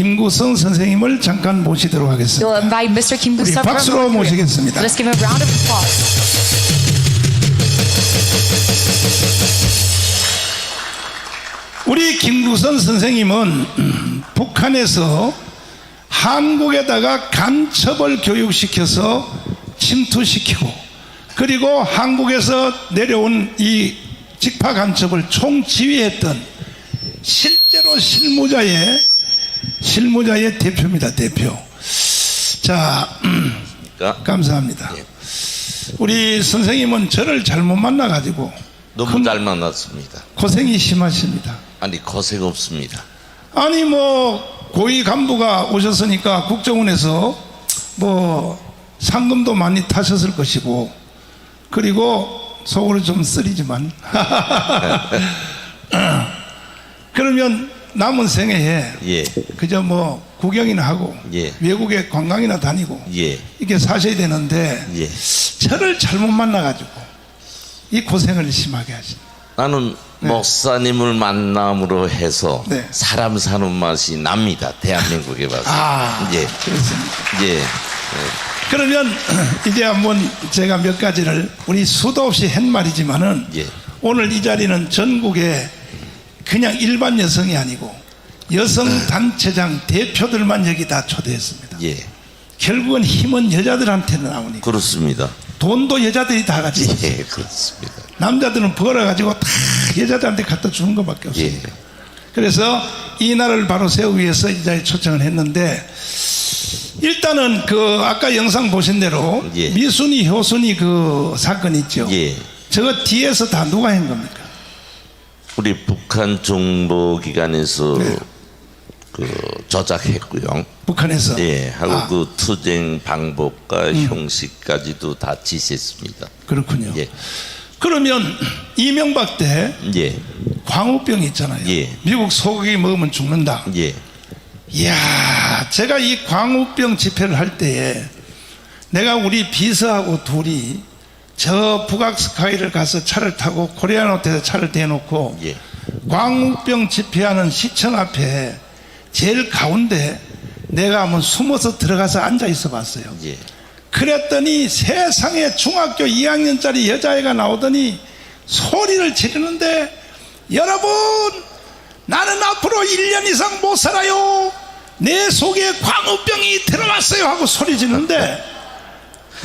김구성 선생님을 잠깐 모시도록 We'll 하겠습니다. invite Mr. Kim 우리 Guseo for a 박수로 moment. 모시겠습니다. Let's give him a round of applause. 우리 김구성 선생님은 북한에서 한국에다가 간첩을 교육시켜서 침투시키고, 그리고 한국에서 내려온 이 직파 간첩을 총지휘했던 실제로 실무자의 대표입니다. 대표. 자, 감사합니다. 우리 선생님은 저를 잘못 만나가지고 너무 잘 만났습니다. 고생이 심하십니다. 아니, 고생 없습니다. 아니 뭐 고위 간부가 오셨으니까 국정원에서 뭐 상금도 많이 타셨을 것이고, 그리고 속으로 좀 쓰리지만 그러면 남은 생애에 예, 그저 뭐 구경이나 하고 예. 외국에 관광이나 다니고 예, 이렇게 사셔야 되는데 예. 저를 잘못 만나가지고 이 고생을 심하게 하십니다. 나는 목사님을 만남으로 해서 네. 사람 사는 맛이 납니다. 대한민국에 봐서. 예, 그렇습니다. 예, 그러면 이제 한번 제가 몇 가지를 우리 수도 없이 한 말이지만은 예. 오늘 이 자리는 전국에 그냥 일반 여성이 아니고 여성 단체장 대표들만 여기 다 초대했습니다. 예. 결국은 힘은 여자들한테는 나오니까 그렇습니다. 돈도 여자들이 다 가지고 예, 그렇습니다. 남자들은 벌어가지고 다 여자들한테 갖다 주는 것밖에 없습니다. 예. 그래서 이 날을 바로 세우기 위해서 이 자리에 초청을 했는데, 일단은 그 아까 영상 보신 대로 예. 미순이 효순이 그 사건 있죠. 예. 저거 뒤에서 다 누가 한 겁니까? 우리 북한 정보기관에서 네. 그 조작했고요. 북한에서. 예, 하고 아, 그 투쟁 방법과 형식까지도 다 지시했습니다. 그렇군요. 예, 그러면 이명박 때 예, 광우병 있잖아요. 예. 미국 소고기 먹으면 죽는다. 예, 이야, 제가 이 광우병 집회를 할 때에 내가 우리 비서하고 둘이 저 북악스카이를 가서 차를 타고 코리안 호텔에서 차를 대놓고 예. 광우병 집회하는 시청 앞에 제일 가운데 내가 한번 숨어서 들어가서 앉아 있어 봤어요. 예. 그랬더니 세상에 중학교 2학년짜리 여자애가 나오더니 소리를 지르는데, 여러분, 나는 앞으로 1년 이상 못 살아요. 내 속에 광우병이 들어왔어요 하고 소리 지르는데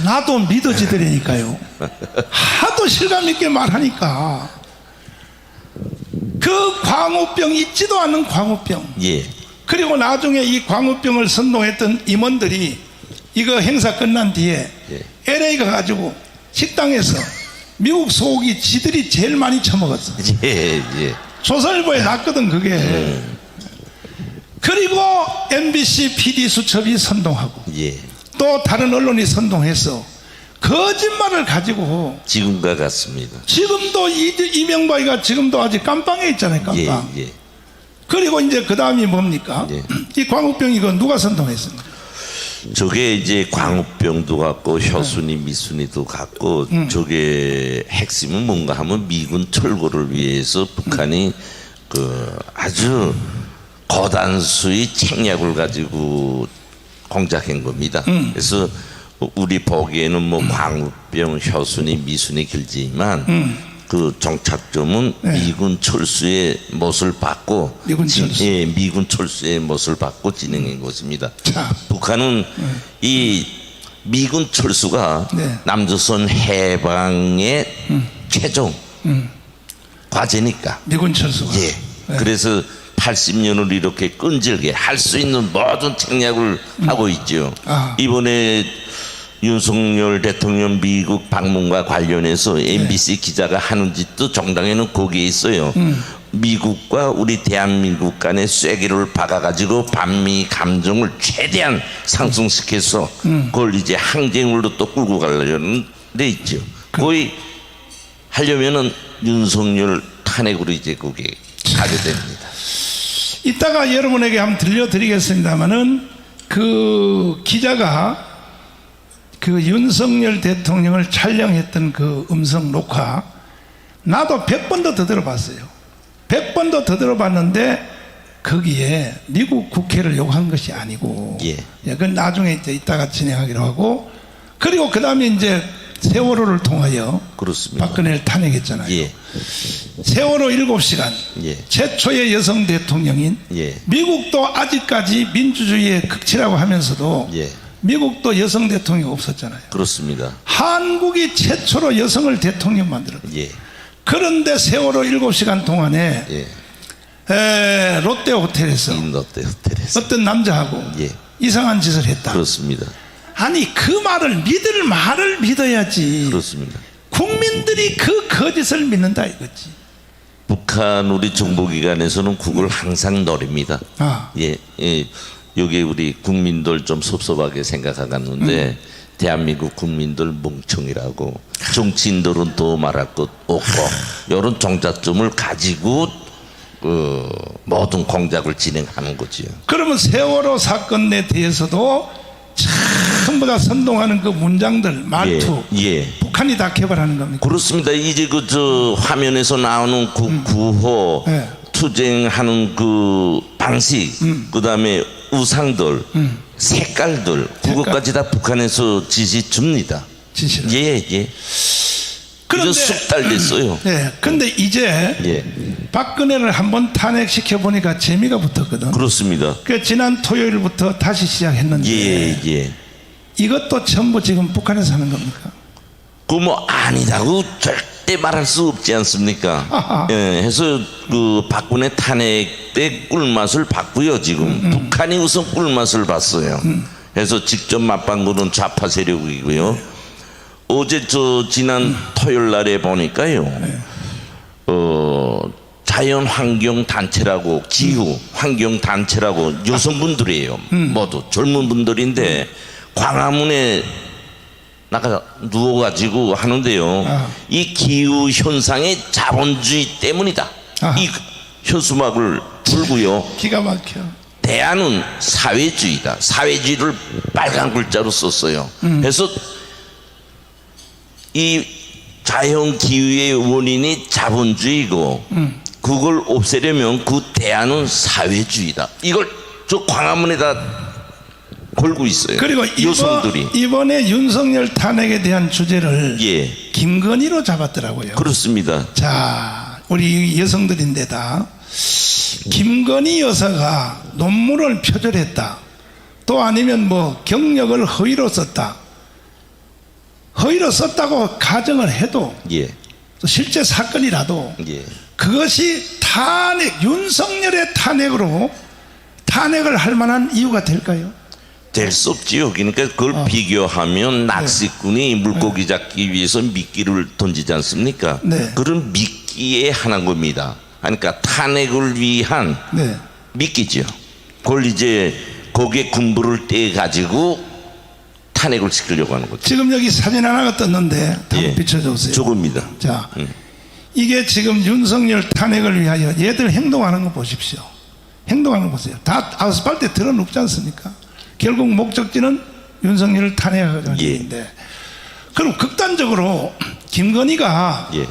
나도 믿어지더라니까요. 하도 실감 있게 말하니까 그 광우병, 있지도 않은 광우병. 예. 그리고 나중에 이 광우병을 선동했던 임원들이 이거 행사 끝난 뒤에 LA 가가지고 식당에서 미국 소고기 지들이 제일 많이 처먹었어. 예, 예. 조선일보에 났거든 그게. 그리고 MBC PD 수첩이 선동하고 예. 또 다른 언론이 선동해서 거짓말을 가지고 지금과 같습니다. 지금도 이명박이가 지금도 아직 깜빵에 있잖아요. 깜빵. 예, 예. 그리고 이제 그 다음이 뭡니까? 예. 이 광우병 이거 누가 선동했습니까? 저게 이제 광우병도 같고 효순이 미순이도 같고 저게 핵심은 뭔가 하면 미군 철거를 위해서 북한이 그 아주 고단수의 책략을 가지고 공작한 겁니다. 그래서 우리 보기에는 뭐 광우병, 효순이, 미순이 길지만 그 정착점은 미군 철수의 못을 받고 미군 철수. 예, 미군 철수의 못을 받고 진행한 것입니다. 자. 북한은 이 미군 철수가 네. 남조선 해방의 최종 과제니까. 미군 철수가. 예. 네. 그래서 80년을 이렇게 끈질게 할 수 있는 모든 책략을 하고 있죠. 아. 이번에 윤석열 대통령 미국 방문과 관련해서 MBC 기자가 하는 짓도 정당에는 거기에 있어요. 미국과 우리 대한민국 간의 쐐기를 박아가지고 반미 감정을 최대한 상승시켜서 그걸 이제 항쟁으로 또 끌고 가려는 데 있죠. 거의 하려면은 윤석열 탄핵으로 이제 그게 가게 됩니다. 이따가 여러분에게 한번 들려드리겠습니다만은 그 기자가 그 윤석열 대통령을 촬영했던 그 음성 녹화 나도 100번도 더 들어봤어요. 100번도 더 들어봤는데 거기에 미국 국회를 요구한 것이 아니고, 예. 그건 나중에 이제 이따가 진행하기로 하고, 그리고 그 다음에 이제 세월호를 통하여 그렇습니다. 박근혜를 탄핵했잖아요. 예. 세월호 7시간 예. 최초의 여성 대통령인, 예. 미국도 아직까지 민주주의의 극치라고 하면서도 예. 미국도 여성 대통령이 없었잖아요. 그렇습니다. 한국이 최초로 여성을 대통령 만들었거든요. 예. 그런데 세월호 7시간 동안에 예. 롯데 호텔에서 인도대 호텔에서. 어떤 남자하고 예. 이상한 짓을 했다. 그렇습니다. 아니 그 말을 믿을 말을 믿어야지. 그렇습니다. 국민들이 그 거짓을 믿는다 이거지. 북한 우리 정보기관에서는 그걸 항상 노립니다. 아. 예, 예. 여기 우리 국민들 좀 섭섭하게 생각하겠는데 대한민국 국민들 멍청이라고 정치인들은 더 말할 것 없고 이런 정자점을 가지고 모든 공작을 진행하는 거지요. 그러면 세월호 사건에 대해서도 전부 다 선동하는 그 문장들 말투 예. 북한이 다 개발하는 겁니까? 그렇습니다. 이제 그 저 화면에서 나오는 그 구호 네. 투쟁하는 그 방식, 그다음에 우상들, 색깔들 그것까지 다 북한에서 지시 줍니다. 진실은. 예. 이제 쑥 달됐어요. 네. 근데 이제 예. 박근혜를 한번 탄핵시켜 보니까 재미가 붙었거든. 그렇습니다. 그 지난 토요일부터 다시 시작했는데 예. 이것도 전부 지금 북한에서 하는 겁니까? 그 뭐 아니다고 절대 말할 수 없지 않습니까? 아하. 예, 해서 그 박근혜 탄핵 때 꿀맛을 봤고요. 지금 북한이 우선 꿀맛을 봤어요. 해서 직접 맛본 거는 좌파 세력이고요. 어제 저 지난 토요일 날에 보니까요. 자연 환경 단체라고 기후 환경 단체라고 여성분들이에요. 모두 젊은 분들인데 광화문에 나가 누워가지고 하는데요. 이 기후 현상의 자본주의 때문이다. 아하. 이 현수막을 들고요. 기가 막혀. 대안은 사회주의다. 사회주의를 빨간 글자로 썼어요. 그래서 이 자연 기후의 원인이 자본주의고 그걸 없애려면 그 대안은 사회주의다. 이걸 저 광화문에다 걸고 있어요. 그리고 여성들이. 이번에 윤석열 탄핵에 대한 주제를 예. 김건희로 잡았더라고요. 그렇습니다. 자, 우리 여성들인데다 김건희 여사가 논문을 표절했다. 또 아니면 뭐 경력을 허위로 썼다. 허위로 썼다고 가정을 해도 예. 또 실제 사건이라도 예. 그것이 탄핵, 윤석열의 탄핵으로 탄핵을 할 만한 이유가 될까요? 될 수 없지요. 그러니까 그걸 비교하면 낚시꾼이 물고기 잡기 위해서 미끼를 던지지 않습니까? 네. 그런 미끼에 하나인 겁니다. 그러니까 탄핵을 위한 네. 미끼죠. 그걸 이제 거기에 군부를 떼 가지고 탄핵을 시키려고 하는 거죠. 지금 여기 사진 하나가 떴는데 한번 예. 비춰주세요. 저겁니다. 자, 이게 지금 윤석열 탄핵을 위하여 얘들 행동하는 거 보십시오. 행동하는 거 보세요. 다 아스팔트에 들어눕지 않습니까? 결국 목적지는 윤석열을 탄핵하는 일인데 그럼 극단적으로 김건희가 예.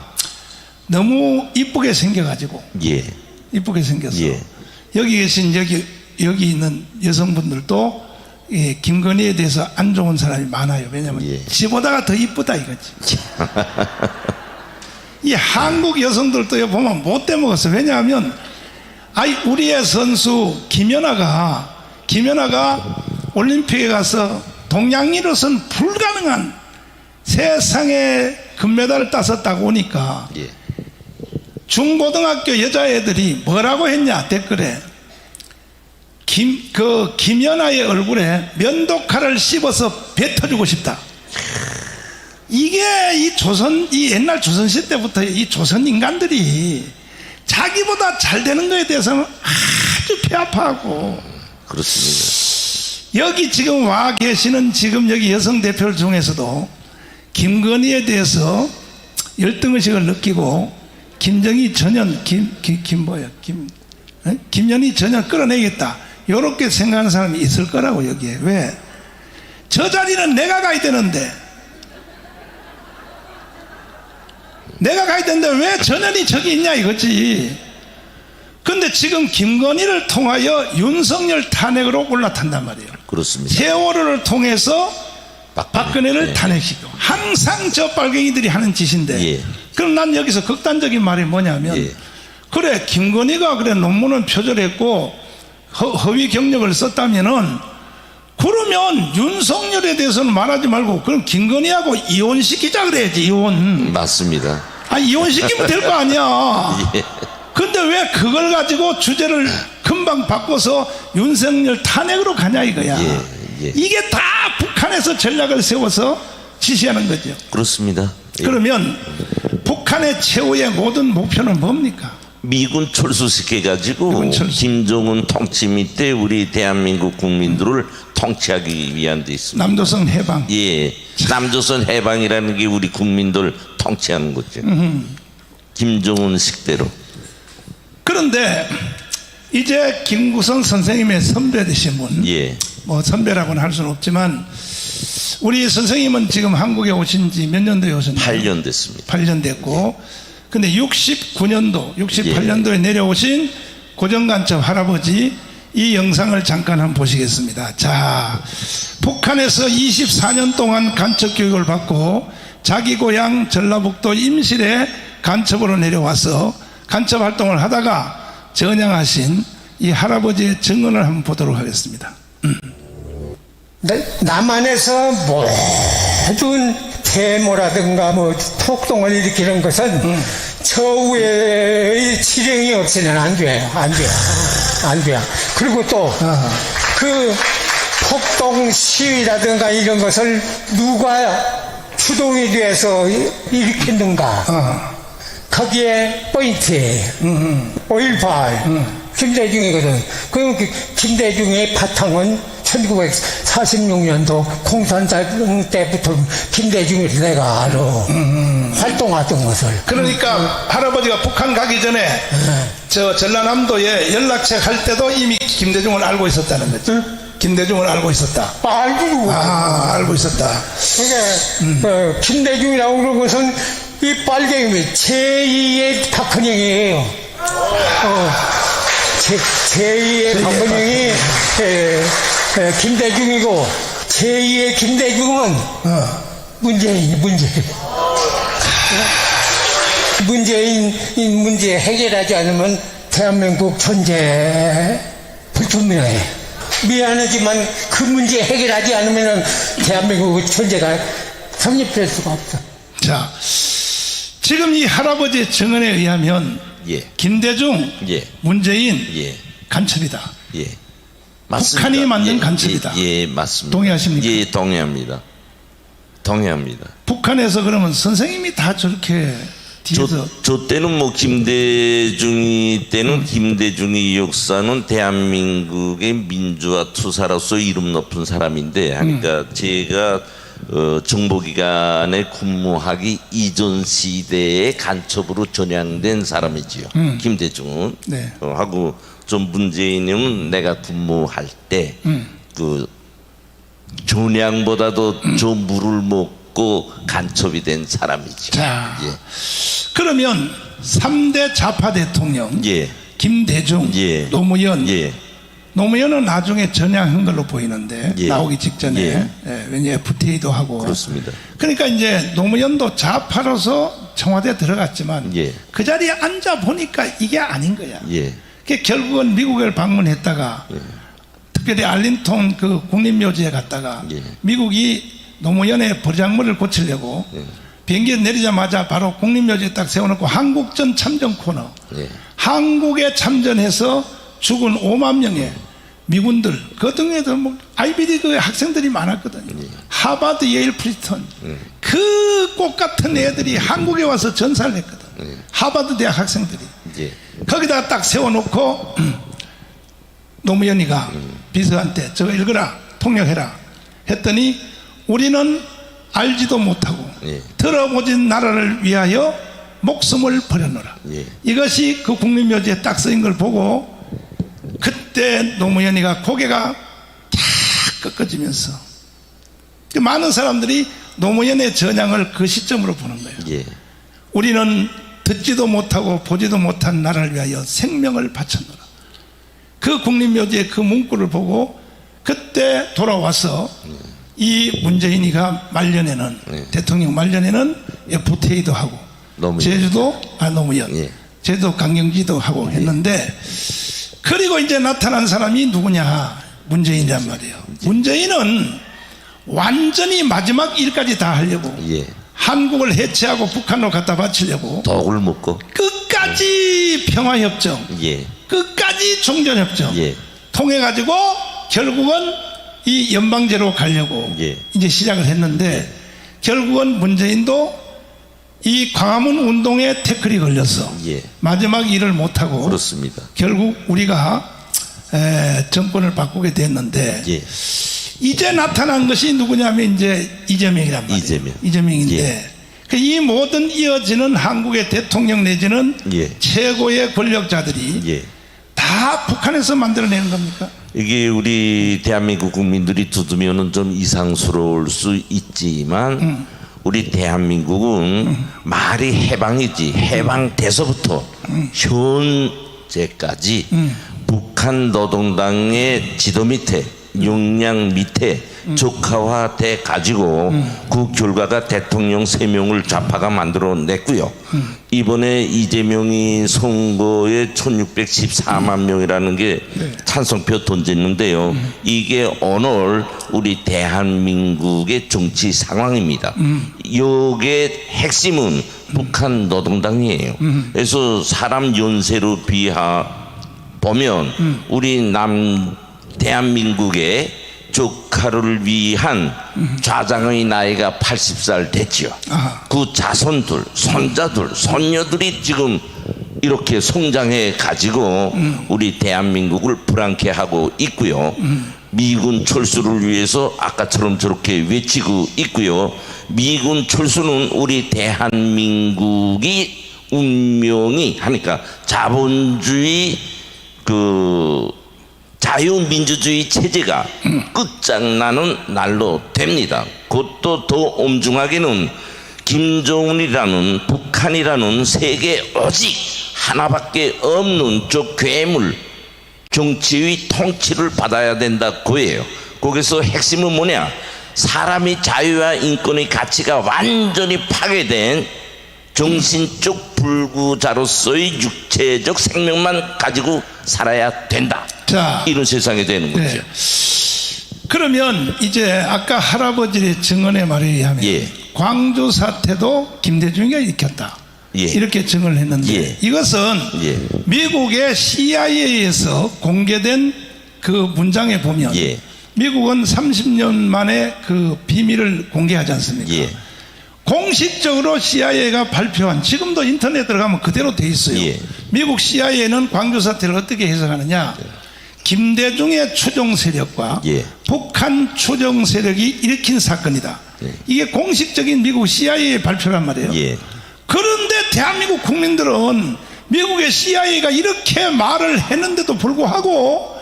너무 이쁘게 생겨가지고 예. 이쁘게 생겼어. 예. 여기 계신 여기 있는 여성분들도 예, 김건희에 대해서 안 좋은 사람이 많아요. 왜냐하면 예. 지보다가 더 이쁘다 이거지. 이 한국 여성들도 보면 못돼 먹었어. 왜냐하면 우리의 선수 김연아가 올림픽에 가서 동양인으로서는 불가능한 세상에 금메달을 땄었다고 오니까 예. 중고등학교 여자애들이 뭐라고 했냐 댓글에 김연아의 얼굴에 면도칼을 씹어서 뱉어주고 싶다. 이게 이 옛날 조선시대 때부터 이 조선 인간들이 자기보다 잘 되는 거에 대해서는 아주 배 아파하고. 그렇습니다. 여기 지금 와 계시는 지금 여기 여성 대표 중에서도 김건희에 대해서 열등의식을 느끼고 김정희 전현 김연희 전현 끌어내겠다 이렇게 생각하는 사람이 있을 거라고. 여기에 왜? 저 자리는 내가 가야 되는데 왜 전현이 저기 있냐 이거지. 근데 지금 김건희를 통하여 윤석열 탄핵으로 올라탄단 말이에요. 그렇습니다. 세월호를 통해서 박근혜를 네. 탄핵시키고 항상 저 빨갱이들이 하는 짓인데 예. 그럼 난 여기서 극단적인 말이 뭐냐면 예. 그래 김건희가 그래 논문은 표절했고 허위 경력을 썼다면은 그러면 윤석열에 대해서는 말하지 말고 그럼 김건희하고 이혼시키자 그래야지. 이혼. 맞습니다. 이혼시키면 될 거 아니야. 예. 근데 왜 그걸 가지고 주제를 금방 바꿔서 윤석열 탄핵으로 가냐 이거야. 예, 예. 이게 다 북한에서 전략을 세워서 지시하는 거죠. 그렇습니다. 예. 그러면 북한의 최후의 모든 목표는 뭡니까? 미군 철수시켜가지고 미군 철수. 김정은 통치 밑에 우리 대한민국 국민들을 통치하기 위한 데 있습니다. 남조선 해방. 예, 남조선 해방이라는 게 우리 국민들 통치하는 거죠. 김정은 식대로. 그런데 이제 김구성 선생님의 선배 되신 분, 예, 뭐 선배라고는 할 수는 없지만 우리 선생님은 지금 한국에 오신 지 몇 년도에 오셨나요? 8년 됐습니다. 8년 됐고, 근데 69년도, 68년도에 내려오신 고정간첩 할아버지 이 영상을 잠깐 한번 보시겠습니다. 자, 북한에서 24년 동안 간첩 교육을 받고 자기 고향 전라북도 임실에 간첩으로 내려와서 간첩 활동을 하다가 전향하신 이 할아버지의 증언을 한번 보도록 하겠습니다. 남한에서 모든 데모라든가 뭐 폭동을 일으키는 것은 저 위에 지령이 없이는 안 돼요. 안 돼요. 그리고 또 그 폭동 시위라든가 이런 것을 누가 주동이 돼서 일으켰는가 거기에 포인트예요. 5.18 김대중이거든. 그 김대중의 바탕은 1946년도 공산당 때부터 김대중을 내가 알아. 활동하던 것을. 그러니까 할아버지가 북한 가기 전에 저 전라남도에 연락책 할 때도 이미 김대중을 알고 있었다는 거죠. 김대중을 알고 있었다. 알고. 알고 있었다. 그러니까 김대중이라고 그러는 것은 이 빨갱이 제2의 박헌영이에요. 제2의 박헌영이 김대중이고 제2의 김대중은 문재인. 문제 해결하지 않으면 대한민국 존재 불투명해. 미안하지만 그 문제 해결하지 않으면 대한민국 존재가 성립될 수가 없어. 자, 지금 이 할아버지의 증언에 의하면 예, 김대중, 예, 문재인 예, 간첩이다. 예. 맞습니다. 북한이 만든 예, 간첩이다. 예, 맞습니다. 동의하십니까? 예, 동의합니다. 동의합니다. 북한에서 그러면 선생님이 다 저렇게 뒤에서 저 때는 뭐 김대중이 때는 김대중의 역사는 대한민국의 민주화 투사로서 이름 높은 사람인데, 그러니까 제가 정보기관에 근무하기 이전 시대의 간첩으로 전향된 사람이지요. 김대중은 네. 하고 좀 문재인은 내가 근무할 때 그 전향보다도 저 물을 먹고 간첩이 된 사람이죠. 자, 예. 그러면 3대 좌파 대통령 예. 김대중, 예. 노무현. 예. 노무현은 나중에 전향한 걸로 보이는데 예. 나오기 직전에 예. 왠지 FTA도 하고 그렇습니다. 그러니까 이제 노무현도 좌파로서 청와대에 들어갔지만 예. 그 자리에 앉아 보니까 이게 아닌 거야. 예. 그 결국은 미국을 방문했다가 특별히 알린톤 그 국립묘지에 갔다가 예. 미국이 노무현의 버장머리를 고치려고 비행기 내리자마자 바로 국립묘지에 딱 세워놓고 한국전 참전 코너, 예. 한국에 참전해서 죽은 5만 명의 미군들, 그 등에도 뭐 아이비리그 학생들이 많았거든요. 하버드, 예일, 프리스턴, 그 꽃 같은 애들이 한국에 와서 전사를 했거든. 하버드 대학 학생들이. 예. 거기다가 딱 세워놓고 노무현이가 비서한테 저거 읽어라, 통역해라 했더니 우리는 알지도 못하고 예. 들어보진 나라를 위하여 목숨을 버렸노라. 예. 이것이 그 국립묘지에 딱 쓰인 걸 보고 그때 노무현이가 고개가 탁 꺾어지면서 많은 사람들이 노무현의 전향을 그 시점으로 보는 거예요. 예. 우리는 듣지도 못하고 보지도 못한 나라를 위하여 생명을 바쳤노라. 그 국립묘지의 그 문구를 보고 그때 돌아와서 이 문재인이가 말년에는 대통령 말년에는 FTA도 하고 노무현. 제주도 노무현 예. 제주도 강경지도 하고 했는데 그리고 이제 나타난 사람이 누구냐? 문재인이란 말이에요. 문재인은 완전히 마지막 일까지 다 하려고 예. 한국을 해체하고 북한으로 갖다 바치려고 독을 먹고. 끝까지 평화협정 예. 끝까지 종전협정 예. 통해가지고 결국은 이 연방제로 가려고 예. 이제 시작을 했는데 결국은 문재인도 이 광화문 운동에 태클이 걸려서 예. 마지막 일을 못하고 그렇습니다. 결국 우리가 정권을 바꾸게 됐는데 예. 이제 나타난 것이 누구냐면 이제 이재명이란 말이에요. 이재명인데 예. 이 모든 이어지는 한국의 대통령 내지는 예. 최고의 권력자들이 예. 다 북한에서 만들어내는 겁니까? 이게 우리 대한민국 국민들이 두드면은 좀 이상스러울 수 있지만 우리 대한민국은 말이 해방이지 해방돼서부터 현재까지 북한 노동당의 지도 밑에 역량 밑에 조카화돼 가지고 그 결과가 대통령 3명을 좌파가 만들어냈고요. 이번에 이재명이 선거에 1614만 명이라는 게 찬성표 던졌는데요. 이게 오늘 우리 대한민국의 정치 상황입니다. 요게 핵심은 북한 노동당이에요. 그래서 사람 연세로 보면 우리 대한민국의 조카를 위한 좌장의 나이가 80살 됐죠. 그 자손들, 손자들, 손녀들이 지금 이렇게 성장해 가지고 우리 대한민국을 불안케 하고 있고요. 미군 철수를 위해서 아까처럼 저렇게 외치고 있고요. 미군 철수는 우리 대한민국이 운명이 하니까 자본주의 자유민주주의 체제가 끝장나는 날로 됩니다. 그것도 더 엄중하게는 김정은이라는 북한이라는 세계 오직 하나밖에 없는 저 괴물 정치의 통치를 받아야 된다 그거예요. 거기서 핵심은 뭐냐? 사람의 자유와 인권의 가치가 완전히 파괴된 정신적 불구자로서의 육체적 생명만 가지고 살아야 된다. 자, 이런 세상이 되는 거죠. 네. 그러면 이제 아까 할아버지의 증언의 말에 의하면 예. 광주 사태도 김대중이가 일으켰다. 예. 이렇게 증언을 했는데 예. 이것은 예. 미국의 CIA에서 공개된 그 문장에 보면 예. 미국은 30년 만에 그 비밀을 공개하지 않습니까? 예. 공식적으로 CIA가 발표한 지금도 인터넷 들어가면 그대로 돼 있어요. 예. 미국 CIA는 광주 사태를 어떻게 해석하느냐? 김대중의 추종 세력과 예. 북한 추종 세력이 일으킨 사건이다. 이게 공식적인 미국 CIA의 발표란 말이에요. 예. 그런데 대한민국 국민들은 미국의 CIA가 이렇게 말을 했는데도 불구하고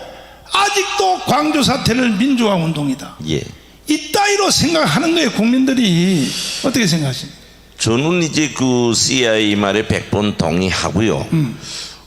아직도 광주 사태를 민주화 운동이다. 예. 이따위로 생각하는 거예요. 국민들이 어떻게 생각하십니까? 저는 이제 그 CIA 말에 100번 동의하고요.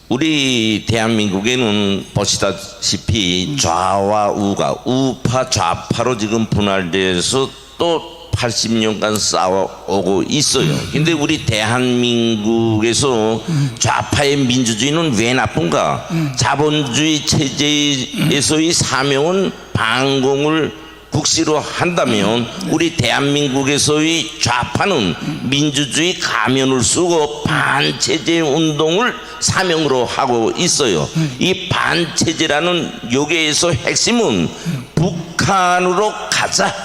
우리 대한민국에는 보시다시피 좌와 우가 우파 좌파로 지금 분할돼서 또 80년간 싸워오고 있어요. 근데 우리 대한민국에서 좌파의 민주주의는 왜 나쁜가? 자본주의 체제에서의 사명은 반공을 국시로 한다면 우리 대한민국에서의 좌파는 민주주의 가면을 쓰고 반체제 운동을 사명으로 하고 있어요. 이 반체제라는 요게에서 핵심은 북한으로 가자.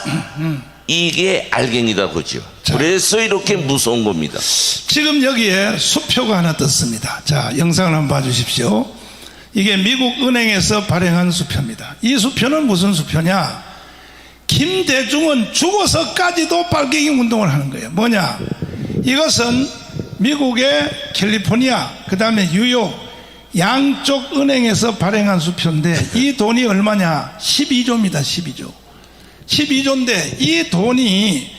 이게 알갱이다 그죠. 그래서 이렇게 무서운 겁니다. 지금 여기에 수표가 하나 떴습니다. 자, 영상을 한번 봐주십시오. 이게 미국 은행에서 발행한 수표입니다. 이 수표는 무슨 수표냐? 김대중은 죽어서까지도 빨갱이 운동을 하는 거예요. 뭐냐? 이것은 미국의 캘리포니아, 그 다음에 뉴욕 양쪽 은행에서 발행한 수표인데 이 돈이 얼마냐? 12조입니다. 12조인데 이 돈이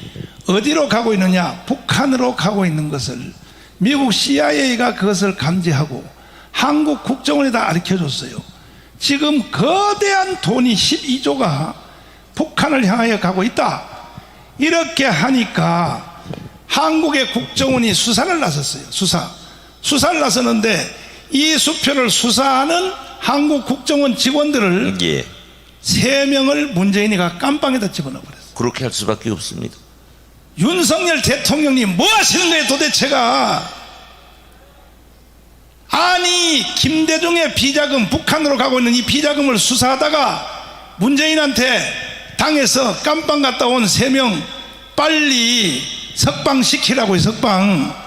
어디로 가고 있느냐? 북한으로 가고 있는 것을 미국 CIA가 그것을 감지하고 한국 국정원에다 알려줬어요. 지금 거대한 돈이 12조가 북한을 향하여 가고 있다. 이렇게 하니까 한국의 국정원이 수사를 나섰어요. 수사를 나섰는데 이 수표를 수사하는 한국 국정원 직원들을 예. 3명을 문재인이가 깜빵에다 집어넣어 버렸어요. 그렇게 할 수밖에 없습니다. 윤석열 대통령님 뭐 하시는 거예요 도대체가? 아니 김대중의 비자금, 북한으로 가고 있는 이 비자금을 수사하다가 문재인한테 당에서 깜빵 갔다 온 3명 빨리 석방시키라고요. 석방.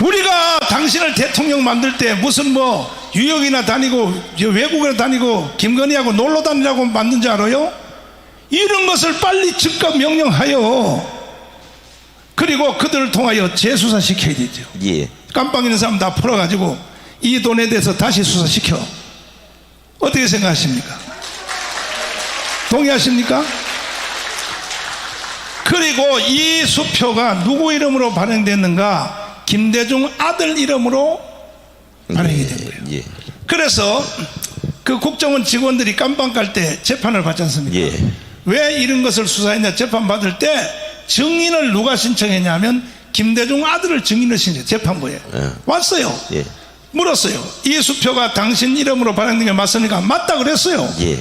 우리가 당신을 대통령 만들 때 무슨 뭐 뉴욕이나 다니고 외국에 다니고 김건희하고 놀러 다니라고 만든 줄 알아요? 이런 것을 빨리 즉각 명령하여 그리고 그들을 통하여 재수사시켜야 되죠. 예. 깜빵 있는 사람 다 풀어가지고 이 돈에 대해서 다시 수사시켜. 어떻게 생각하십니까? 동의하십니까? 그리고 이 수표가 누구 이름으로 발행됐는가? 김대중 아들 이름으로 발행이 된 거예요. 예. 그래서 그 국정원 직원들이 깜빵 갈 때 재판을 받지 않습니까? 예. 왜 이런 것을 수사했냐? 재판 받을 때 증인을 누가 신청했냐면 김대중 아들을 증인을 신청해. 재판부에 왔어요. 예. 물었어요. 이 수표가 당신 이름으로 발행된 게 맞습니까? 맞다 그랬어요. 예.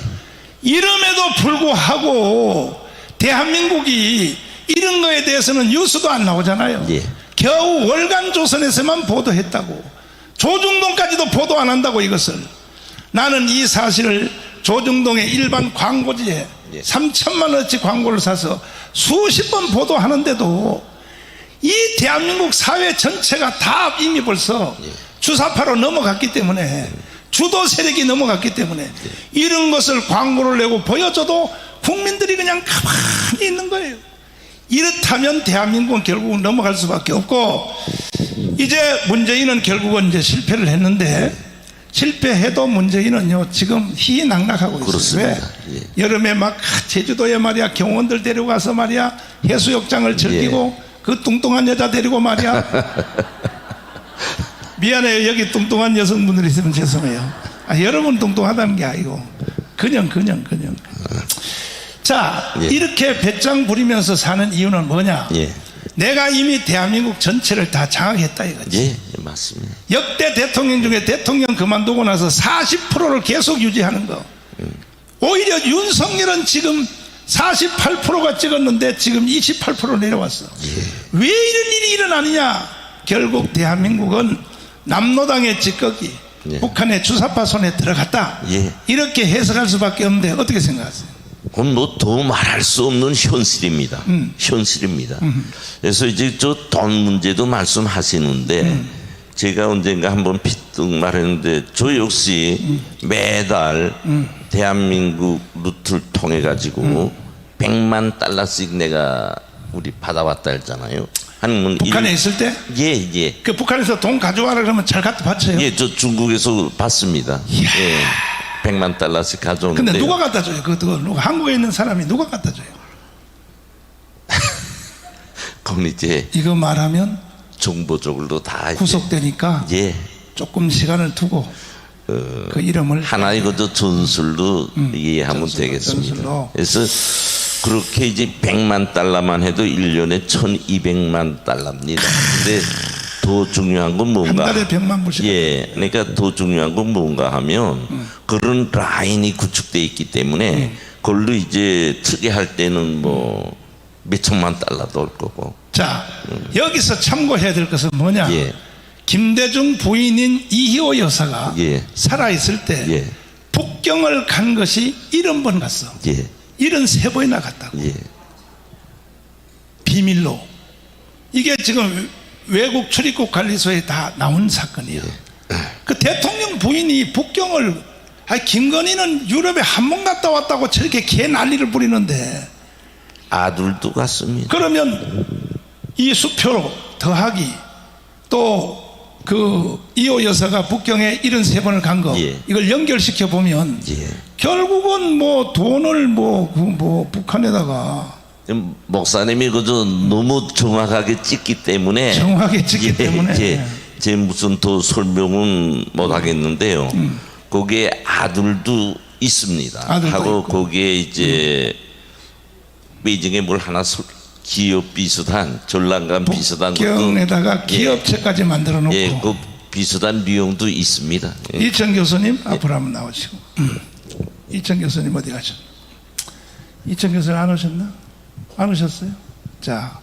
이름에도 불구하고 대한민국이 이런 거에 대해서는 뉴스도 안 나오잖아요. 예. 겨우 월간조선에서만 보도했다고. 조중동까지도 보도 안 한다고. 이것을 나는 이 사실을 조중동의 일반 광고지에 3천만 원어치 광고를 사서 수십 번 보도하는데도 이 대한민국 사회 전체가 다 이미 벌써 주사파로 넘어갔기 때문에, 주도 세력이 넘어갔기 때문에 이런 것을 광고를 내고 보여줘도 국민들이 그냥 가만히 있는 거예요. 이렇다면 대한민국은 결국은 넘어갈 수밖에 없고, 이제 문재인은 결국은 이제 실패를 했는데, 실패해도 문재인은요 지금 희낙락하고 있어요. 그렇습니다. 왜? 예. 여름에 막 제주도에 말이야 경원들 데려가서 말이야 해수욕장을 즐기고 그 뚱뚱한 여자 데리고 말이야 미안해요. 여기 뚱뚱한 여성분들이 있으면 죄송해요. 여러분 뚱뚱하다는 게 아니고 그냥 자, 예. 이렇게 배짱 부리면서 사는 이유는 뭐냐? 예. 내가 이미 대한민국 전체를 다 장악했다 이거지. 예. 맞습니다. 역대 대통령 중에 대통령 그만두고 나서 40%를 계속 유지하는 거. 오히려 윤석열은 지금 48%가 찍었는데 지금 28% 내려왔어. 왜 이런 일이 일어나느냐? 결국 대한민국은 남로당의 찌꺼기, 북한의 주사파 손에 들어갔다. 이렇게 해석할 수밖에 없는데 어떻게 생각하세요? 그건 뭐 더 말할 수 없는 현실입니다. 현실입니다. 그래서 이제 저 돈 문제도 말씀하시는데 제가 언젠가 한번 피뜩 말했는데 저 역시 매달 대한민국 루트를 통해 가지고 100만 달러씩 내가 우리 받아왔다 했잖아요. 북한에 있을 때? 예. 그 북한에서 돈 가져와라 그러면 잘 갖다 바쳐요? 예, 저 중국에서 받습니다. 예. 100만 달러씩 가져오는데. 근데 누가 갖다 줘요? 그거 누가 한국에 있는 사람이 누가 갖다 줘요? 그건 이제 이거 말하면 정보적으로 다 구속되니까 예. 조금 시간을 두고 그 이름을 하나의 그 전술로 이해하면 되겠습니다. 전술로. 그래서 그렇게 이제 100만 달러만 해도 1년에 1200만 달러입니다. 근데 더 중요한 건 뭔가, 한 달에 100만 불씩. 예, 그러니까 더 중요한 건 뭔가 하면 그런 라인이 구축돼 있기 때문에 그걸로 이제 특이할 때는 뭐 몇천만 달러도 올 거고. 자, 여기서 참고해야 될 것은 뭐냐? 예. 김대중 부인인 이희호 여사가 살아있을 때 북경을 간 것이 70번 갔어. 73번이나 갔다고. 비밀로. 이게 지금 외국 출입국 관리소에 다 나온 사건이야. 그 대통령 부인이 북경을, 김건희는 유럽에 한 번 갔다 왔다고 저렇게 개 난리를 부리는데, 아들도 갔습니다. 그러면 이 수표로 더하기 또 그 이호 여사가 북경에 73번을 간 거, 이걸 연결시켜 보면 결국은 뭐 돈을 뭐 북한에다가 목사님이 그저 너무 정확하게 찍기 때문에 정확하게 찍기 때문에. 제 무슨 더 설명은 못 하겠는데요. 거기에 아들도 있습니다. 아들도 하고 있고. 거기에 이제 베이징에 뭘 하나 기업 비슷한 전란간 비슷한 북경에다가 기업체까지 만들어 놓고. 예, 그 비슷한 비용도 있습니다. 예. 이천 교수님 앞으로 한번 나오시고. 이천 교수님 어디 가셨나? 이천 교수님 안 오셨나? 안 오셨어요? 자,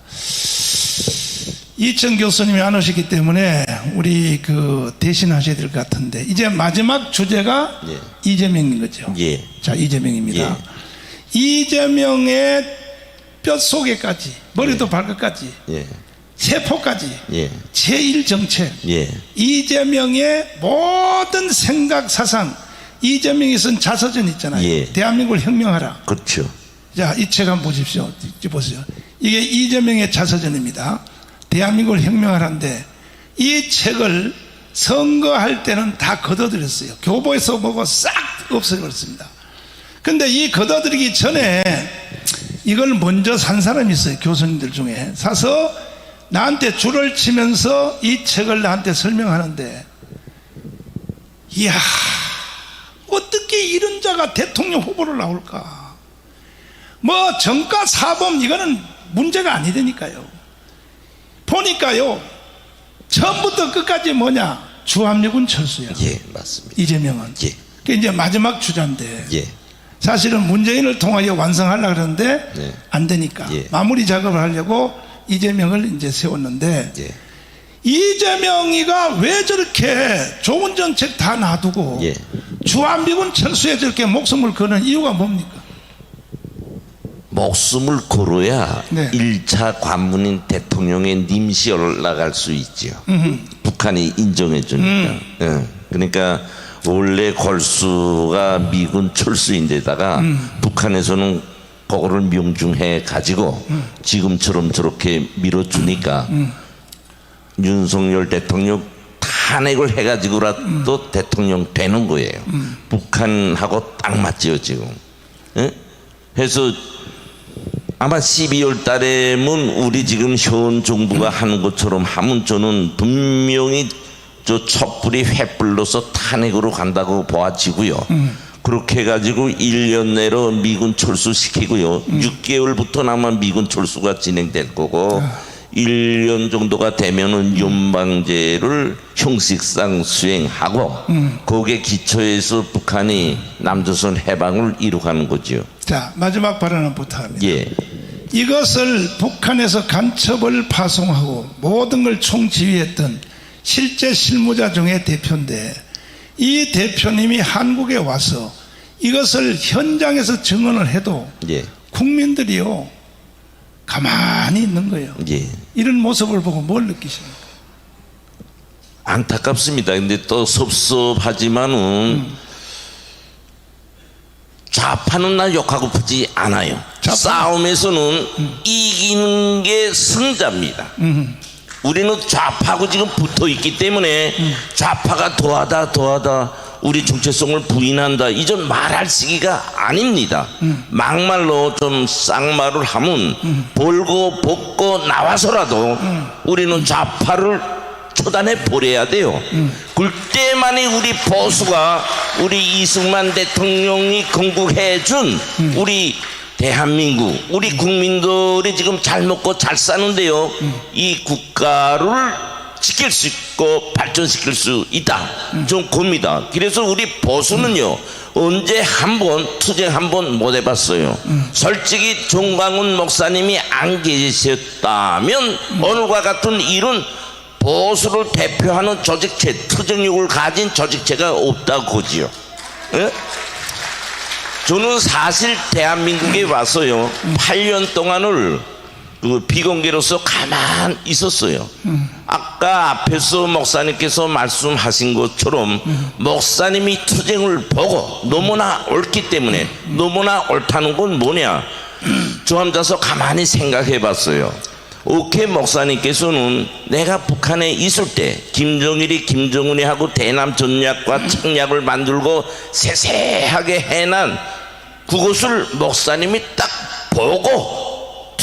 이천 교수님이 안 오셨기 때문에 우리 그 대신하셔야 될 것 같은데 이제 마지막 주제가 예. 이재명인 거죠. 예. 자, 이재명입니다. 예. 이재명의 뼛속에까지 머리도 발끝까지 예. 세포까지 예. 제1정책 예. 이재명의 모든 생각 사상 이재명이 쓴 자서전 있잖아요. 예. 대한민국을 혁명하라. 그렇죠. 자, 이 책 한번 보십시오. 보세요. 이게 이재명의 자서전입니다. 대한민국을 혁명하라인데 이 책을 선거할 때는 다 걷어들였어요. 교보에서 보고 싹 없애버렸습니다. 근데 이 걷어들이기 전에 이걸 먼저 산 사람이 있어요. 교수님들 중에 사서 나한테 줄을 치면서 이 책을 나한테 설명하는데, 이야, 어떻게 이런 자가 대통령 후보로 나올까? 뭐 정가 사범 이거는 문제가 아니되니까요. 보니까요, 처음부터 끝까지 뭐냐, 주합력은 철수야. 예, 맞습니다. 이재명은. 예. 그게 이제 마지막 주자인데. 예. 사실은 문재인을 통하여 완성하려고 그러는데 네. 안 되니까 예. 마무리 작업을 하려고 이재명을 이제 세웠는데, 예. 이재명이가 왜 저렇게 좋은 정책 다 놔두고 예. 주한미군 철수에 저렇게 목숨을 거는 이유가 뭡니까? 목숨을 걸어야 네. 1차 관문인 대통령에 nim시 올라갈 수 있죠. 북한이 인정해 주니까. 예. 그러니까 원래 골수가 미군 철수인데다가 북한에서는 그거를 명중해 가지고 지금처럼 저렇게 밀어주니까 윤석열 대통령 탄핵을 해가지고라도 대통령 되는 거예요. 북한하고 딱 맞지요 지금. 예? 그래서 아마 12월 달에는 우리 지금 현 정부가 하는 것처럼 하면 저는 분명히 저 촛불이 횃불로서 탄핵으로 간다고 보아지고요. 그렇게 해가지고 1년 내로 미군 철수시키고요. 6개월부터 아마 미군 철수가 진행될 거고 1년 정도가 되면은 연방제를 형식상 수행하고 거기에 기초해서 북한이 남조선 해방을 이루가는 거죠. 자, 마지막 발언은 부탁합니다. 예. 이것을 북한에서 간첩을 파송하고 모든 걸 총지휘했던 실제 실무자 중에 대표인데, 이 대표님이 한국에 와서 이것을 현장에서 증언을 해도 예. 국민들이요 가만히 있는 거예요. 예. 이런 모습을 보고 뭘 느끼십니까? 안타깝습니다. 근데 또 섭섭하지만은 좌파는 날 욕하고프지 않아요. 좌파? 싸움에서는 이기는 게 승자입니다. 우리는 좌파하고 지금 붙어 있기 때문에 좌파가 더하다 우리 정체성을 부인한다 이전 말할 시기가 아닙니다. 막말로 좀 쌍말을 하면 벌고 벗고 나와서라도 우리는 좌파를 초단해 버려야 돼요. 그때만이 우리 보수가 우리 이승만 대통령이 건국해준 우리 대한민국 우리 국민들이 지금 잘 먹고 잘 사는데요, 이 국가를 지킬 수 있고 발전시킬 수 있다 좀 겁니다. 그래서 우리 보수는요 언제 한번 투쟁 한번 못 해봤어요. 솔직히 정광훈 목사님이 안 계셨다면 오늘과 같은 일은 보수를 대표하는 조직체, 투쟁력을 가진 조직체가 없다고 그지요. 예? 저는 사실 대한민국에 와서요 8년 동안을 그 비공개로서 가만 있었어요. 아까 앞에서 목사님께서 말씀하신 것처럼 목사님이 투쟁을 보고 너무나 옳기 때문에, 너무나 옳다는 건 뭐냐, 저 혼자서 가만히 생각해 봤어요. 오케이, 목사님께서는 내가 북한에 있을 때 김정일이 김정은이 하고 대남 전략과 청약을 만들고 세세하게 해난 그것을 목사님이 딱 보고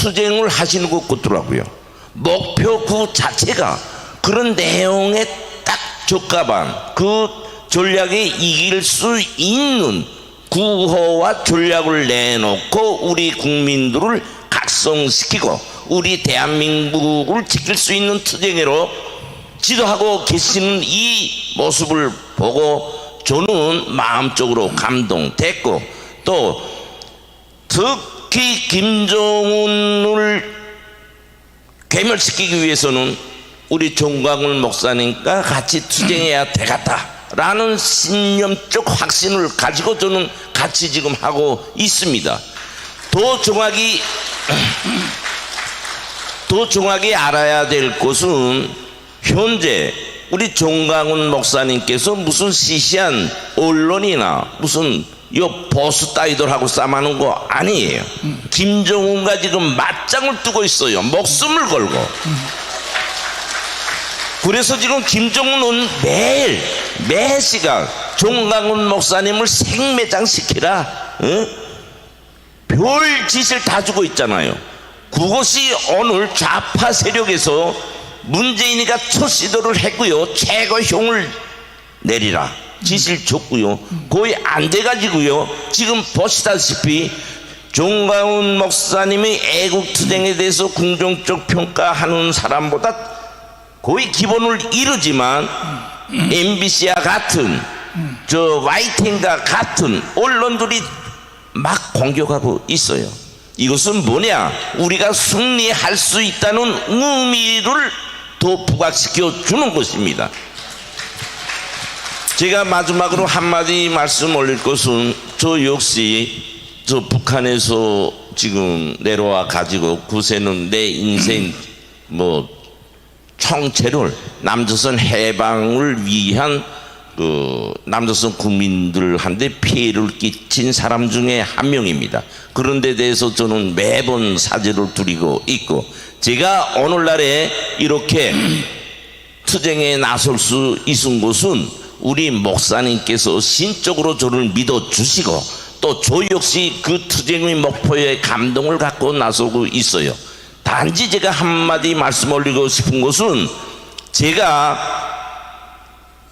투쟁을 하시는 것 같더라고요. 목표 그 자체가 그런 내용에 딱 적합한 그 전략에 이길 수 있는 구호와 전략을 내놓고 우리 국민들을 각성시키고 우리 대한민국을 지킬 수 있는 투쟁으로 지도하고 계시는 이 모습을 보고 저는 마음적으로 감동됐고, 또 특히 김정은을 괴멸시키기 위해서는 우리 정광훈 목사님과 같이 투쟁해야 되겠다라는 신념적 확신을 가지고 저는 같이 지금 하고 있습니다. 더 정확히 알아야 될 것은 현재 우리 정광훈 목사님께서 무슨 시시한 언론이나 무슨 요 보수 따위들하고 싸우는 거 아니에요. 김정은과 지금 맞짱을 뜨고 있어요. 목숨을 걸고. 그래서 지금 김정은은 매 시간 정광훈 목사님을 생매장시키라 별 짓을 다 주고 있잖아요. 그것이 오늘 좌파 세력에서 문재인이가 첫 시도를 했고요. 최고형을 내리라 짓을 줬고요. 거의 안 돼가지고요. 지금 보시다시피 정광훈 목사님의 애국투쟁에 대해서 긍정적 평가하는 사람보다 거의 기본을 이루지만 MBC와 같은 YTN과 같은 언론들이 막 공격하고 있어요. 이것은 뭐냐? 우리가 승리할 수 있다는 의미를 더 부각시켜 주는 것입니다. 제가 마지막으로 한마디 말씀 올릴 것은, 저 역시 저 북한에서 지금 내려와 가지고 구세는 내 인생 총체를 남조선 해방을 위한 남조선 국민들한테 피해를 끼친 사람 중에 한 명입니다. 그런 데 대해서 저는 매번 사죄를 드리고 있고, 제가 오늘날에 이렇게 투쟁에 나설 수 있은 것은 우리 목사님께서 신적으로 저를 믿어주시고, 또 저 역시 그 투쟁의 목표에 감동을 갖고 나서고 있어요. 단지 제가 한마디 말씀 올리고 싶은 것은, 제가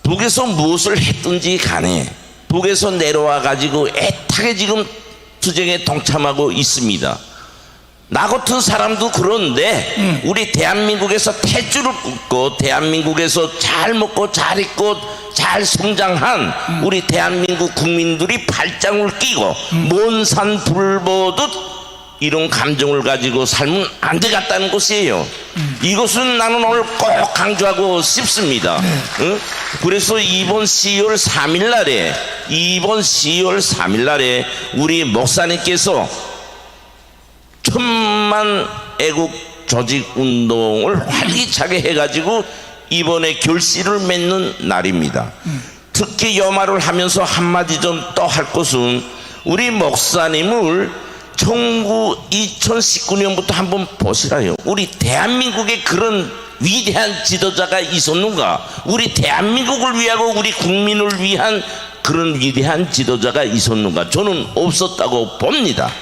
북에서 무엇을 했든지 간에 북에서 내려와 가지고 애타게 지금 투쟁에 동참하고 있습니다. 나 같은 사람도 그런데 우리 대한민국에서 태주를 긋고 대한민국에서 잘 먹고 잘 입고 잘 성장한 우리 대한민국 국민들이 발장을 끼고 먼 산 불보듯 이런 감정을 가지고 살면 안 되겠다는 것이에요. 이것은 나는 오늘 꼭 강조하고 싶습니다. 응? 그래서 이번 10월 3일 날에 우리 목사님께서 천만 애국 조직 운동을 활기차게 해가지고 이번에 결실을 맺는 날입니다. 특히 이 말을 하면서 한마디 좀 또 할 것은, 우리 목사님을 2019년부터 한번 보시라요. 우리 대한민국에 그런 위대한 지도자가 있었는가? 우리 대한민국을 위하고 우리 국민을 위한 그런 위대한 지도자가 있었는가? 저는 없었다고 봅니다.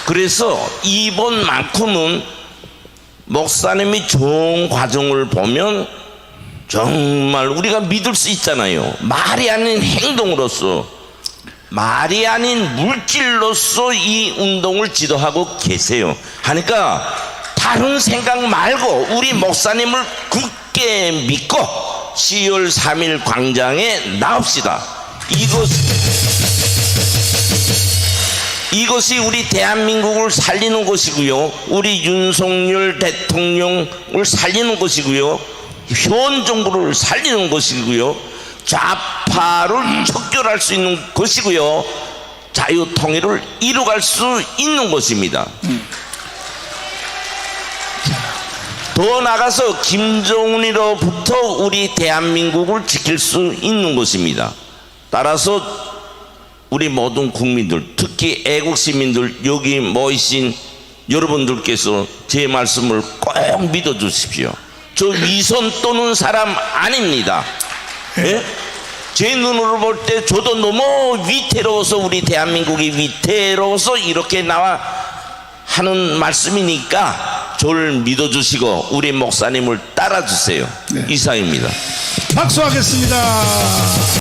그래서 이번만큼은 목사님이 좋은 과정을 보면 정말 우리가 믿을 수 있잖아요. 말이 아닌 행동으로서, 말이 아닌 물질로서 이 운동을 지도하고 계세요. 하니까 다른 생각 말고 우리 목사님을 굳게 믿고 10월 3일 광장에 나옵시다. 이것이 우리 대한민국을 살리는 것이고요, 우리 윤석열 대통령을 살리는 것이고요, 현 정부를 살리는 것이고요, 좌파를 척결할 수 있는 것이고요, 자유통일을 이루갈 수 있는 것입니다. 더 나아가서 김정은으로부터 우리 대한민국을 지킬 수 있는 것입니다. 따라서 우리 모든 국민들, 특히 애국시민들, 여기 모이신 여러분들께서 제 말씀을 꼭 믿어 주십시오. 저 위선 떠는 사람 아닙니다. 예? 제 눈으로 볼 때 저도 너무 위태로워서 우리 대한민국이 위태로워서 이렇게 나와 하는 말씀이니까 저를 믿어주시고 우리 목사님을 따라주세요. 네. 이상입니다. 박수하겠습니다.